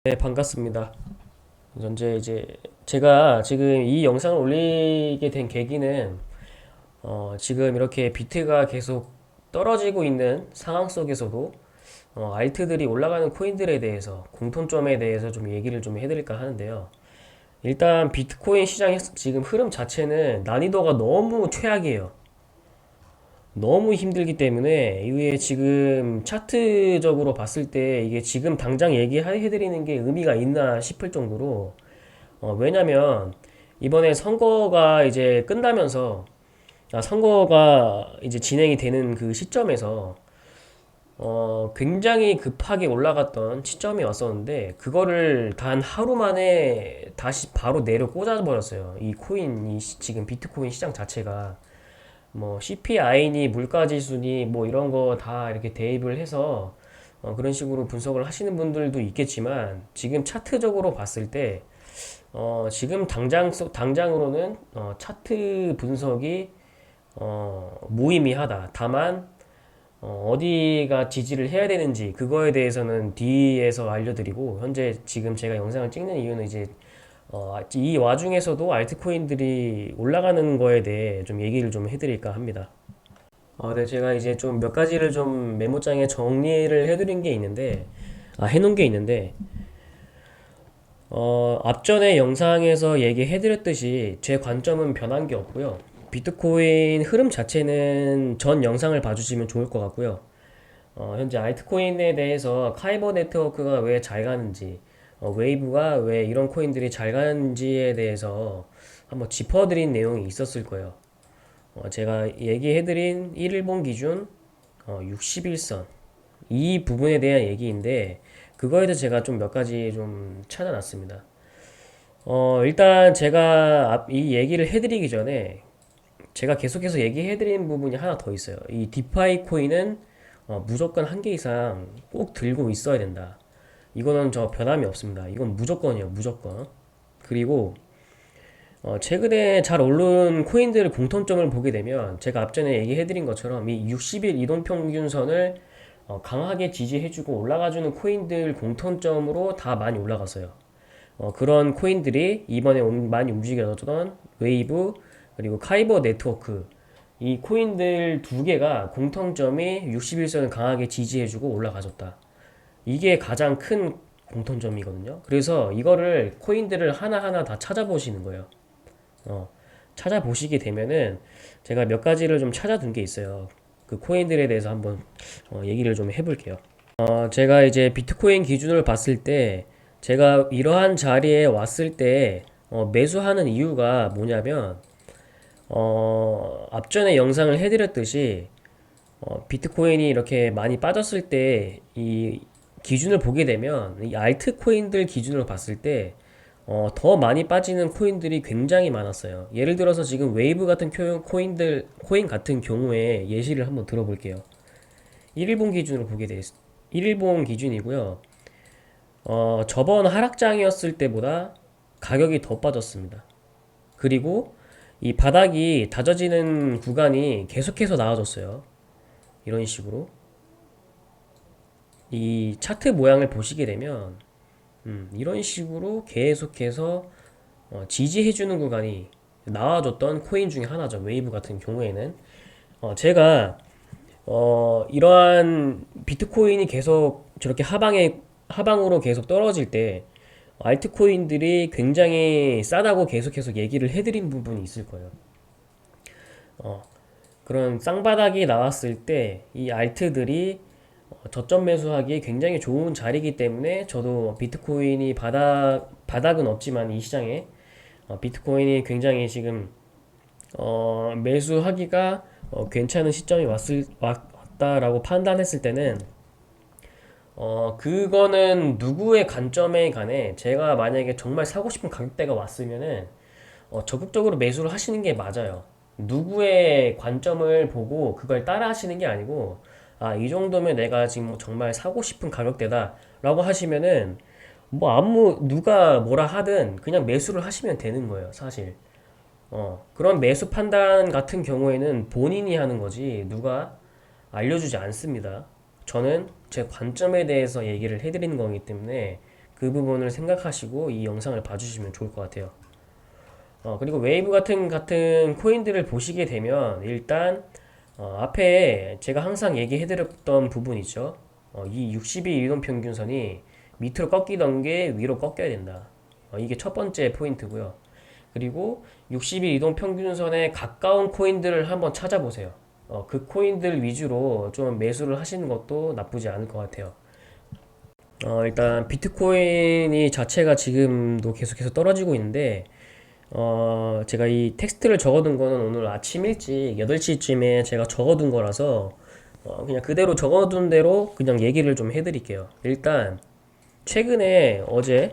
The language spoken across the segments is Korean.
네, 반갑습니다. 현재 이제 제가 지금 이 영상을 올리게 된 계기는 지금 이렇게 비트가 계속 떨어지고 있는 상황 속에서도 알트들이 올라가는 코인들에 대해서 공통점에 대해서 좀 얘기를 좀 해드릴까 하는데요. 일단 비트코인 시장의 지금 흐름 자체는 난이도가 너무 최악이에요. 너무 힘들기 때문에 이게 지금 차트적으로 봤을 때 이게 지금 당장 얘기해드리는 게 의미가 있나 싶을 정도로 왜냐면 이번에 선거가 이제 끝나면서 선거가 이제 진행이 되는 그 시점에서 굉장히 급하게 올라갔던 시점이 왔었는데 그거를 단 하루 만에 다시 바로 내려 꽂아버렸어요. 이 코인, 지금 비트코인 시장 자체가 뭐 CPI니 물가지수니 뭐 이런 거 다 이렇게 대입을 해서 그런 식으로 분석을 하시는 분들도 있겠지만 지금 차트적으로 봤을 때 지금 당장으로는 차트 분석이 무의미하다. 다만 디가 지지를 해야 되는지 그거에 대해서는 뒤에서 알려드리고 현재 지금 제가 영상을 찍는 이유는 이제 이 와중에서도 알트코인들이 올라가는 거에 대해 좀 얘기를 좀 해드릴까 합니다. 네, 제가 이제 좀 몇 가지를 좀 메모장에 정리를 해드린 게 있는데, 해놓은 게 있는데, 앞전에 영상에서 얘기해드렸듯이 제 관점은 변한 게 없고요. 비트코인 흐름 자체는 전 영상을 봐주시면 좋을 것 같고요. 현재 알트코인에 대해서 카이버 네트워크가 왜 잘 가는지, 웨이브가 왜 이런 코인들이 잘 가는지에 대해서 한번 짚어드린 내용이 있었을 거예요. 제가 얘기해드린 1일봉 기준 61선 이 부분에 대한 얘기인데 그거에 대해서 제가 좀 몇 가지 좀 찾아놨습니다. 일단 제가 이 얘기를 해드리기 전에 제가 계속해서 얘기해드린 부분이 하나 더 있어요. 이 디파이 코인은 무조건 한 개 이상 꼭 들고 있어야 된다. 이거는 저 변함이 없습니다. 이건 무조건이에요, 무조건. 그리고 최근에 잘 오른 코인들의 공통점을 보게 되면 제가 앞전에 얘기해드린 것처럼 이 60일 이동평균선을 강하게 지지해주고 올라가주는 코인들 공통점으로 다 많이 올라갔어요. 그런 코인들이 이번에 많이 움직여졌던 웨이브 그리고 카이버 네트워크 이 코인들 두 개가 공통점이 61선을 강하게 지지해주고 올라가졌다. 이게 가장 큰 공통점이거든요. 그래서 이거를 코인들을 하나하나 다 찾아보시는 거예요. 어, 찾아보시게 되면은 제가 몇 가지를 좀 찾아둔 게 있어요. 그 코인들에 대해서 한번 얘기를 좀 해볼게요. 제가 이제 비트코인 기준을 봤을 때 제가 이러한 자리에 왔을 때 매수하는 이유가 뭐냐면 앞전에 영상을 해드렸듯이 비트코인이 이렇게 많이 빠졌을 때 이 기준을 보게 되면 이 알트코인들 기준으로 봤을 때 더 많이 빠지는 코인들이 굉장히 많았어요. 예를 들어서 지금 웨이브 같은 코인 같은 경우에 예시를 한번 들어볼게요. 1일봉 기준으로 보게 돼, 1일봉 기준이고요. 저번 하락장이었을 때보다 가격이 더 빠졌습니다. 그리고 이 바닥이 다져지는 구간이 계속해서 나와줬어요. 이런 식으로. 이 차트 모양을 보시게 되면, 이런 식으로 계속해서 지지해주는 구간이 나와줬던 코인 중에 하나죠. 웨이브 같은 경우에는. 제가, 이러한 비트코인이 계속 저렇게 하방으로 계속 떨어질 때, 알트코인들이 굉장히 싸다고 계속해서 얘기를 해드린 부분이 있을 거예요. 어, 그런 쌍바닥이 나왔을 때 이 알트들이 저점 매수하기에 굉장히 좋은 자리이기 때문에 저도 비트코인이 바닥은 없지만 이 시장에 비트코인이 굉장히 지금 매수하기가 괜찮은 시점이 왔다라고 판단했을 때는 그거는 누구의 관점에 관해 제가 만약에 정말 사고 싶은 가격대가 왔으면은 적극적으로 매수를 하시는 게 맞아요. 누구의 관점을 보고 그걸 따라 하시는 게 아니고, 이 정도면 내가 지금 뭐 정말 사고 싶은 가격대다라고 하시면은, 뭐 누가 뭐라 하든 그냥 매수를 하시면 되는 거예요, 사실. 그런 매수 판단 같은 경우에는 본인이 하는 거지, 누가 알려주지 않습니다. 저는 제 관점에 대해서 얘기를 해드리는 거기 때문에 그 부분을 생각하시고 이 영상을 봐주시면 좋을 것 같아요. 그리고 웨이브 같은 코인들을 보시게 되면 일단 앞에 제가 항상 얘기해드렸던 부분이죠. 이 60일 이동평균선이 밑으로 꺾이던 게 위로 꺾여야 된다. 이게 첫 번째 포인트고요. 그리고 60일 이동평균선에 가까운 코인들을 한번 찾아보세요. 그 코인들 위주로 좀 매수를 하시는 것도 나쁘지 않을 것 같아요. 일단 비트코인이 자체가 지금도 계속해서 떨어지고 있는데 제가 이 텍스트를 적어둔 거는 오늘 아침 일찍 8시쯤에 제가 적어둔 거라서 그냥 그대로 적어둔 대로 그냥 얘기를 좀 해드릴게요. 일단 최근에 어제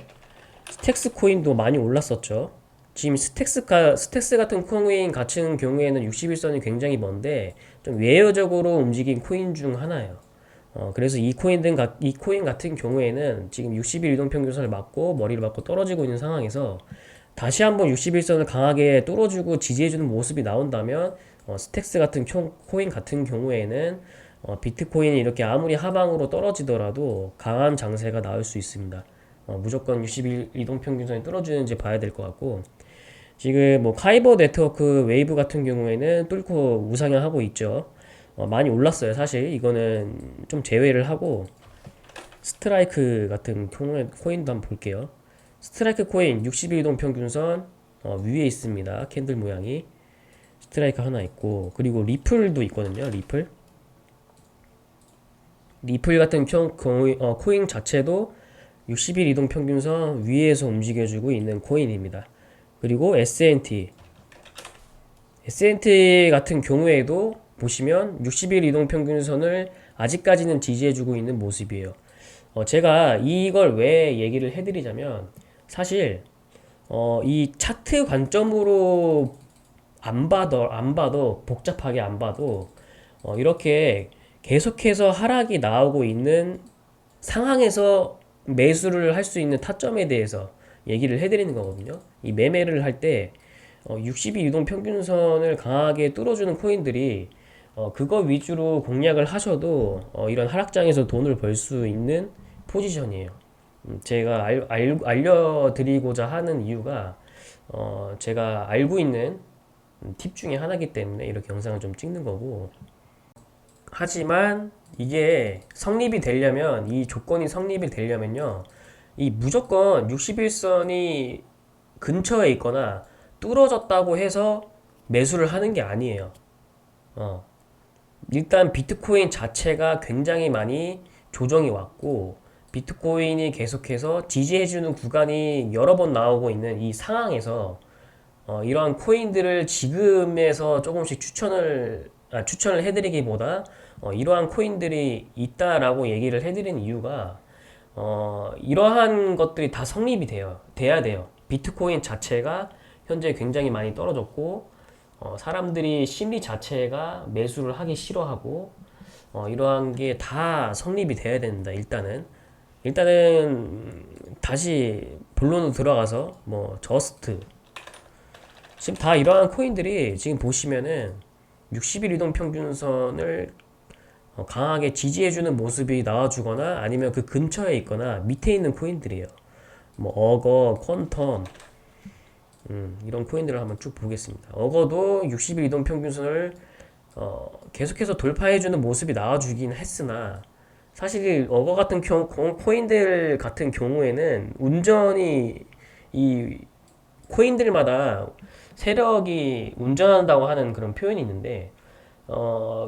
스택스 코인도 많이 올랐었죠. 지금 스택스 같은 코인 같은 경우에는 61선이 굉장히 먼데 좀 외여적으로 움직인 코인 중 하나예요. 그래서 이 코인 같은 경우에는 지금 60일 이동평균선을 맞고 머리를 맞고 떨어지고 있는 상황에서 다시 한번 61선을 강하게 뚫어주고 지지해주는 모습이 나온다면 스택스 같은 코인 같은 경우에는 비트코인이 이렇게 아무리 하방으로 떨어지더라도 강한 장세가 나올 수 있습니다. 무조건 60일 이동평균선이 뚫어주는지 봐야 될 것 같고 지금 뭐 카이버 네트워크 웨이브 같은 경우에는 뚫고 우상향하고 있죠. 많이 올랐어요. 사실 이거는 좀 제외를 하고 스트라이크 같은 코인도 한번 볼게요. 스트라이크 코인 60일 이동 평균선 위에 있습니다. 캔들 모양이 스트라이크 하나 있고 그리고 리플도 있거든요. 리플 같은 코인 자체도 60일 이동 평균선 위에서 움직여주고 있는 코인입니다. 그리고 S&T 같은 경우에도 보시면 60일 이동 평균선을 아직까지는 지지해주고 있는 모습이에요. 제가 이걸 왜 얘기를 해드리자면 사실 이 차트 관점으로 안 봐도 복잡하게 안 봐도 이렇게 계속해서 하락이 나오고 있는 상황에서 매수를 할 수 있는 타점에 대해서 얘기를 해드리는 거거든요. 이 매매를 할 때 60일 이동 평균선을 강하게 뚫어주는 코인들이 그거 위주로 공략을 하셔도 이런 하락장에서 돈을 벌 수 있는 포지션이에요. 제가 알려드리고자 하는 이유가 제가 알고 있는 팁 중에 하나이기 때문에 이렇게 영상을 좀 찍는 거고 하지만 이게 성립이 되려면 이 조건이 성립이 되려면요 이 무조건 61선이 근처에 있거나 뚫어졌다고 해서 매수를 하는 게 아니에요. 일단 비트코인 자체가 굉장히 많이 조정이 왔고 비트코인이 계속해서 지지해주는 구간이 여러 번 나오고 있는 이 상황에서 이러한 코인들을 지금에서 조금씩 추천을 해드리기보다 이러한 코인들이 있다라고 얘기를 해드리는 이유가 이러한 것들이 다 성립이 돼야 돼요. 비트코인 자체가 현재 굉장히 많이 떨어졌고 사람들이 심리 자체가 매수를 하기 싫어하고 이러한 게 다 성립이 돼야 된다. 일단은 다시 본론으로 들어가서 뭐 저스트 지금 다 이러한 코인들이 지금 보시면은 60일 이동 평균선을 강하게 지지해주는 모습이 나와주거나 아니면 그 근처에 있거나 밑에 있는 코인들이에요. 뭐 어거, 퀀텀 이런 코인들을 한번 쭉 보겠습니다. 어거도 60일 이동 평균선을 계속해서 돌파해주는 모습이 나와주긴 했으나 사실 어거 같은 코인들 같은 경우에는 운전이 이 코인들마다 세력이 운전한다고 하는 그런 표현이 있는데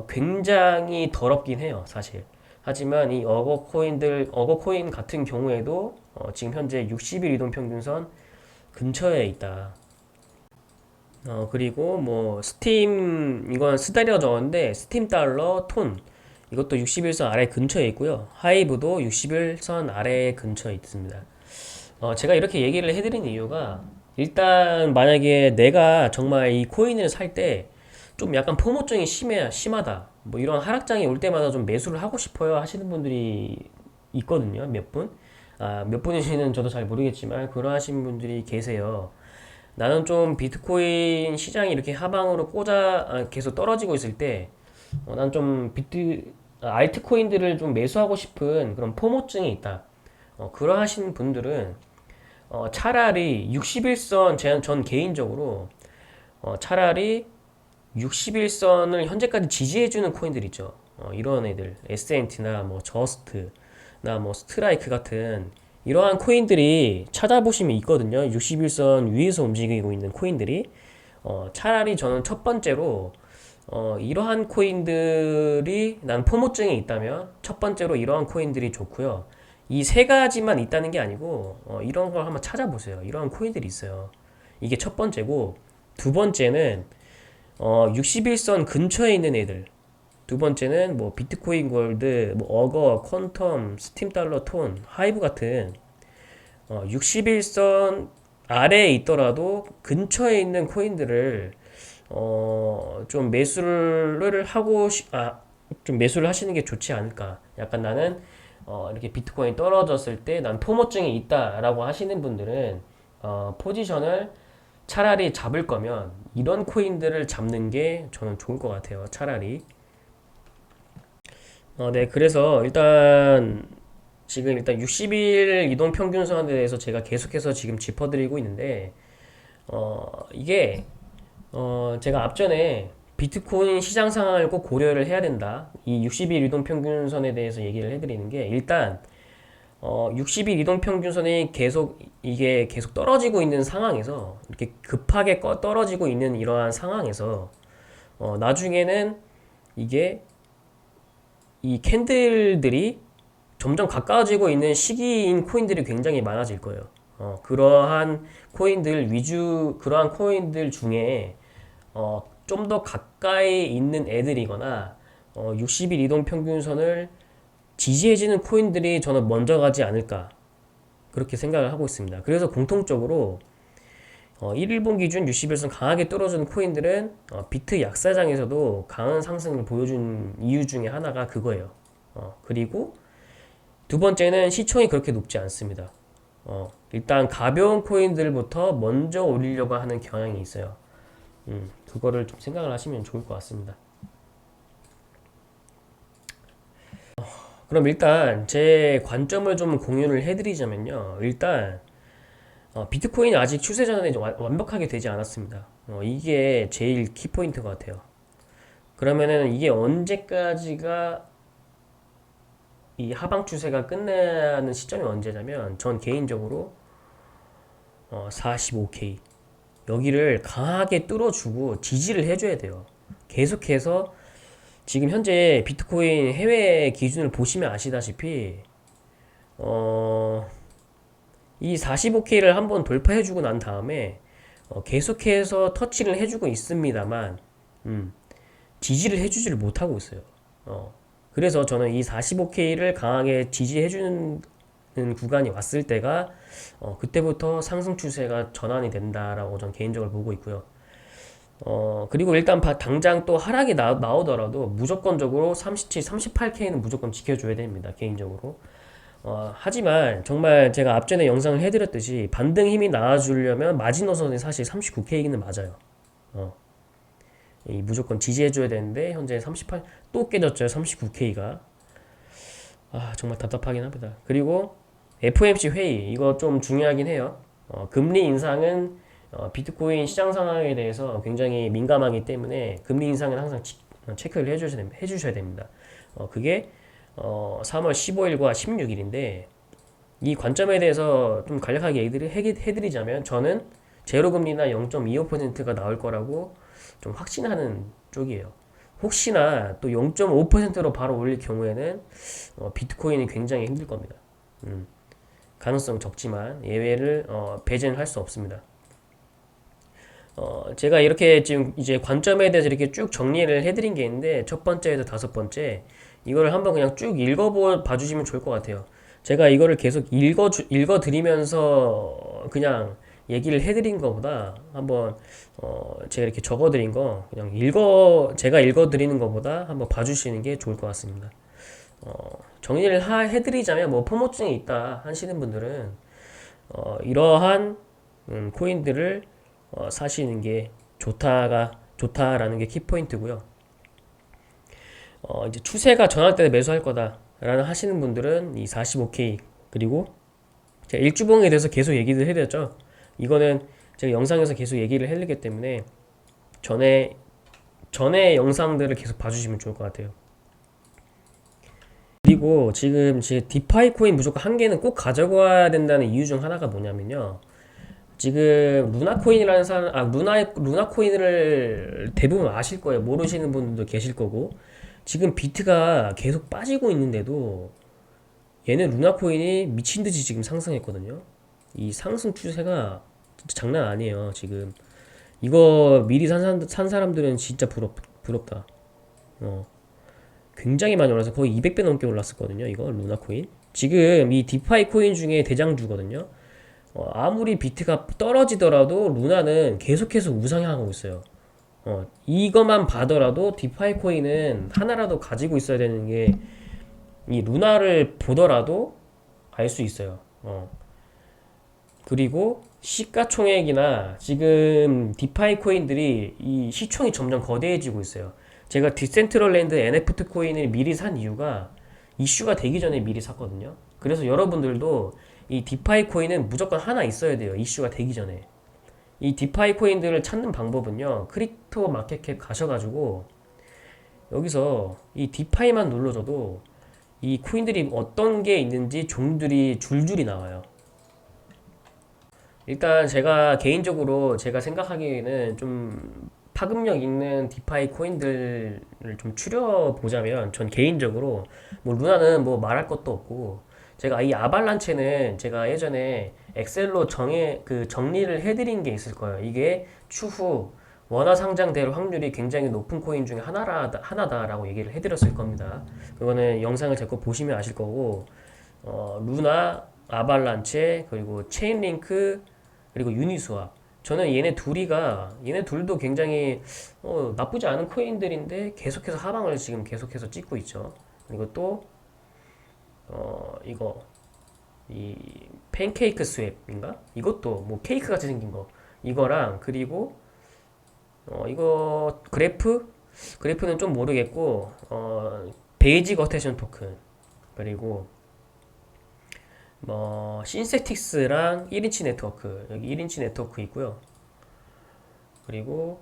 굉장히 더럽긴 해요, 사실. 하지만 이 어거 코인 같은 경우에도 지금 현재 60일 이동 평균선 근처에 있다. 그리고 뭐 스팀 이건 스달이라고 적었는데 스팀 달러 톤 이것도 60일선 아래 근처에 있고요. 하이브도 60일선 아래 근처에 있습니다. 제가 이렇게 얘기를 해드린 이유가 일단 만약에 내가 정말 이 코인을 살 때 좀 약간 포모증이 심하다. 뭐 이런 하락장이 올 때마다 좀 매수를 하고 싶어요 하시는 분들이 있거든요. 몇 분. 몇 분이시는 저도 잘 모르겠지만 그러하신 분들이 계세요. 나는 좀 비트코인 시장이 이렇게 하방으로 계속 떨어지고 있을 때, 난 좀 알트코인들을 좀 매수하고 싶은 그런 포모증이 있다. 그러하신 분들은 차라리 61선 전 개인적으로 차라리 61선을 현재까지 지지해주는 코인들 있죠. 이런 애들 SNT나 뭐 저스트나 뭐 스트라이크 같은 이러한 코인들이 찾아보시면 있거든요. 61선 위에서 움직이고 있는 코인들이 차라리 저는 첫 번째로 이러한 코인들이 난 포모증이 있다면 첫 번째로 이러한 코인들이 좋고요. 이 세 가지만 있다는 게 아니고 이런 걸 한번 찾아보세요. 이러한 코인들이 있어요. 이게 첫 번째고 두 번째는 61선 근처에 있는 애들. 두 번째는 뭐 비트코인 골드, 뭐 어거, 퀀텀, 스팀 달러 톤, 하이브 같은 61선 아래에 있더라도 근처에 있는 코인들을 좀 매수를 좀 매수를 하시는 게 좋지 않을까. 약간 나는 이렇게 비트코인 떨어졌을 때 난 포모증이 있다라고 하시는 분들은 포지션을 차라리 잡을 거면 이런 코인들을 잡는 게 저는 좋을 것 같아요. 차라리. 네, 그래서 지금 일단 60일 이동 평균선에 대해서 제가 계속해서 지금 짚어드리고 있는데, 이게, 제가 앞전에 비트코인 시장 상황을 꼭 고려를 해야 된다. 이 60일 이동 평균선에 대해서 얘기를 해드리는 게, 일단, 60일 이동 평균선이 이게 계속 떨어지고 있는 상황에서, 이렇게 급하게 떨어지고 있는 이러한 상황에서, 나중에는 이게 이 캔들들이 점점 가까워지고 있는 시기인 코인들이 굉장히 많아질 거예요. 그러한 코인들 중에 좀 더 가까이 있는 애들이거나 60일 이동 평균선을 지지해지는 코인들이 저는 먼저 가지 않을까 그렇게 생각을 하고 있습니다. 그래서 공통적으로 1일봉 기준 60일선 강하게 떨어지는 코인들은 비트 약사장에서도 강한 상승을 보여준 이유 중에 하나가 그거예요. 그리고 두 번째는 시총이 그렇게 높지 않습니다. 일단 가벼운 코인들부터 먼저 올리려고 하는 경향이 있어요. 그거를 좀 생각을 하시면 좋을 것 같습니다. 그럼 일단 제 관점을 좀 공유를 해드리자면요. 일단 비트코인이 아직 추세 전환이 완벽하게 되지 않았습니다. 이게 제일 키포인트 것 같아요. 그러면은 이게 언제까지가 이 하방 추세가 끝나는 시점이 언제냐면 전 개인적으로 45K 여기를 강하게 뚫어주고 지지를 해줘야 돼요. 계속해서 지금 현재 비트코인 해외 기준을 보시면 아시다시피 이 45K를 한번 돌파해주고 난 다음에 계속해서 터치를 해주고 있습니다만 지지를 해주지를 못하고 있어요. 그래서 저는 이 45K를 강하게 지지해주는 구간이 왔을 때가 그때부터 상승 추세가 전환이 된다라고 저는 개인적으로 보고 있고요. 그리고 일단 당장 또 하락이 나오더라도 무조건적으로 37, 38K는 무조건 지켜줘야 됩니다. 개인적으로. 하지만 정말 제가 앞전에 영상을 해드렸듯이 반등 힘이 나와주려면 마지노선이 사실 39K는 맞아요. 이 무조건 지지해줘야 되는데 현재 38, 또 깨졌죠. 39K가. 정말 답답하긴 합니다. 그리고 FOMC 회의 이거 좀 중요하긴 해요. 금리 인상은 비트코인 시장 상황에 대해서 굉장히 민감하기 때문에 금리 인상은 항상 체크를 해주셔야 됩니다. 그게 3월 15일과 16일인데 이 관점에 대해서 좀 간략하게 얘기를 해드리자면 저는 제로금리나 0.25%가 나올 거라고 좀 확신하는 쪽이에요. 혹시나 또 0.5%로 바로 올릴 경우에는 비트코인이 굉장히 힘들 겁니다. 가능성 적지만 예외를 배제는 할 수 없습니다. 제가 이렇게 지금 이제 관점에 대해서 이렇게 쭉 정리를 해드린 게 있는데 첫 번째에서 다섯 번째 이거를 한번 그냥 쭉 봐주시면 좋을 것 같아요. 제가 이거를 계속 읽어드리면서 그냥 얘기를 해드린 것보다 한번 제가 이렇게 적어드린 거 그냥 제가 읽어드리는 것보다 한번 봐주시는 게 좋을 것 같습니다. 정리를 해드리자면 뭐 포모증이 있다 하시는 분들은 이러한 코인들을 사시는 게 좋다라는 게 키포인트고요. 이제 추세가 전환 때 매수할 거다라는 하시는 분들은 이 45K 그리고 제가 일주봉에 대해서 계속 얘기를 해드렸죠. 이거는 제가 영상에서 계속 얘기를 해드리기 때문에 전에 영상들을 계속 봐주시면 좋을 것 같아요. 그리고 지금 제 디파이 코인 무조건 한 개는 꼭 가져가야 된다는 이유 중 하나가 뭐냐면요. 지금 루나 코인이라는 루나 코인을 대부분 아실 거예요. 모르시는 분들도 계실 거고. 지금 비트가 계속 빠지고 있는데도 얘는 루나 코인이 미친 듯이 지금 상승했거든요. 이 상승 추세가 진짜 장난 아니에요. 지금 이거 미리 산 사람들은 진짜 부럽다. 어, 굉장히 많이 올라서 거의 200배 넘게 올랐었거든요. 이거 루나 코인. 지금 이 디파이 코인 중에 대장주거든요. 아무리 비트가 떨어지더라도 루나는 계속해서 우상향하고 있어요. 이것만 봐더라도 디파이 코인은 하나라도 가지고 있어야 되는 게 이 루나를 보더라도 알 수 있어요. 그리고 시가총액이나 지금 디파이 코인들이 이 시총이 점점 거대해지고 있어요. 제가 디센트럴랜드 NFT 코인을 미리 산 이유가 이슈가 되기 전에 미리 샀거든요. 그래서 여러분들도 이 디파이 코인은 무조건 하나 있어야 돼요. 이슈가 되기 전에. 이 디파이 코인들을 찾는 방법은요. 크립토 마켓캡 가셔가지고 여기서 이 디파이만 눌러줘도 이 코인들이 어떤 게 있는지 종들이 줄줄이 나와요. 일단 제가 개인적으로 제가 생각하기에는 좀 파급력 있는 디파이 코인들을 좀 추려보자면 전 개인적으로 뭐 루나는 뭐 말할 것도 없고 제가 이 아발란체는 제가 예전에 엑셀로 정리를 해드린 게 있을 거예요. 이게 추후 원화 상장될 확률이 굉장히 높은 코인 중에 하나다라고 얘기를 해드렸을 겁니다. 그거는 영상을 자꾸 보시면 아실 거고 루나, 아발란체, 그리고 체인링크, 그리고 유니스왑. 저는 얘네 둘도 굉장히 나쁘지 않은 코인들인데 계속해서 하방을 지금 계속해서 찍고 있죠. 그리고 또 이거 이 팬케이크 스왑인가? 이것도 뭐 케이크 같이 생긴 거 이거랑 그리고 이거 그래프는 좀 모르겠고 베이직 어테션 토큰 그리고 뭐 신세틱스랑 1인치 네트워크 여기 1인치 네트워크 있고요. 그리고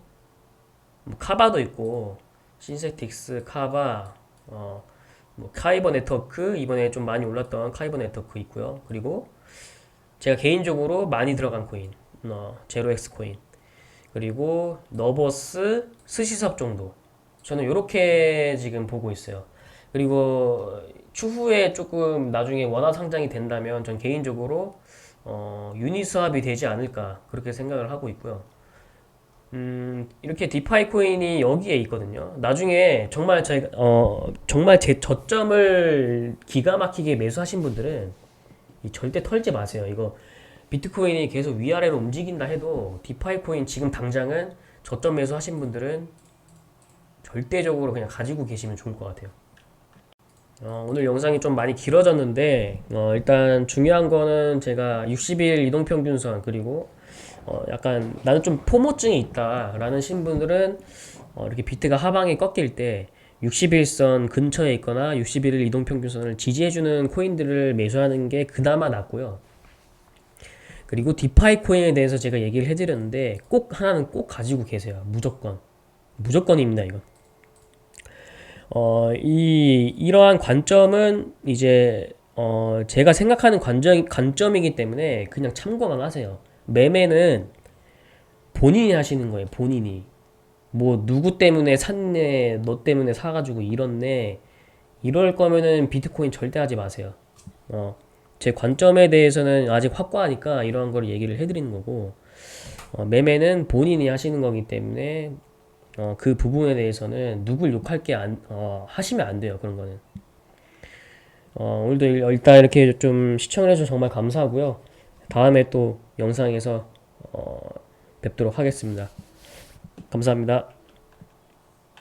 뭐 카바도 있고 신세틱스, 카바, 뭐 카이버 네트워크 이번에 좀 많이 올랐던 카이버 네트워크 있고요. 그리고 제가 개인적으로 많이 들어간 코인, 제로엑스 코인, 그리고 너버스, 스시섭 정도. 저는 이렇게 지금 보고 있어요. 그리고 추후에 조금 나중에 원화 상장이 된다면 전 개인적으로 유니스왑이 되지 않을까 그렇게 생각을 하고 있고요. 이렇게 디파이 코인이 여기에 있거든요. 나중에 정말 제 저점을 기가 막히게 매수하신 분들은 절대 털지 마세요. 이거 비트코인이 계속 위아래로 움직인다 해도 디파이 코인 지금 당장은 저점 매수하신 분들은 절대적으로 그냥 가지고 계시면 좋을 것 같아요. 오늘 영상이 좀 많이 길어졌는데 일단 중요한 거는 제가 60일 이동평균선 그리고 약간 나는 좀 포모증이 있다라는 신분들은 이렇게 비트가 하방에 꺾일 때 60일선 근처에 있거나 61일 이동평균선을 지지해주는 코인들을 매수하는 게 그나마 낫고요. 그리고 디파이 코인에 대해서 제가 얘기를 해드렸는데 꼭 하나는 꼭 가지고 계세요. 무조건입니다 이건. 이러한 관점은 이제 제가 생각하는 관점이기 때문에 그냥 참고만 하세요. 매매는 본인이 하시는 거예요. 본인이 뭐 누구 때문에 샀네, 너 때문에 사가지고 이렇네 이럴 거면은 비트코인 절대 하지 마세요. 제 관점에 대해서는 아직 확고하니까 이러한 걸 얘기를 해드리는 거고 매매는 본인이 하시는 거기 때문에 그 부분에 대해서는 누굴 욕할 게 하시면 안 돼요. 그런 거는. 오늘도 일단 이렇게 좀 시청을 해주셔서 정말 감사하고요. 다음에 또 영상에서 뵙도록 하겠습니다. 감사합니다.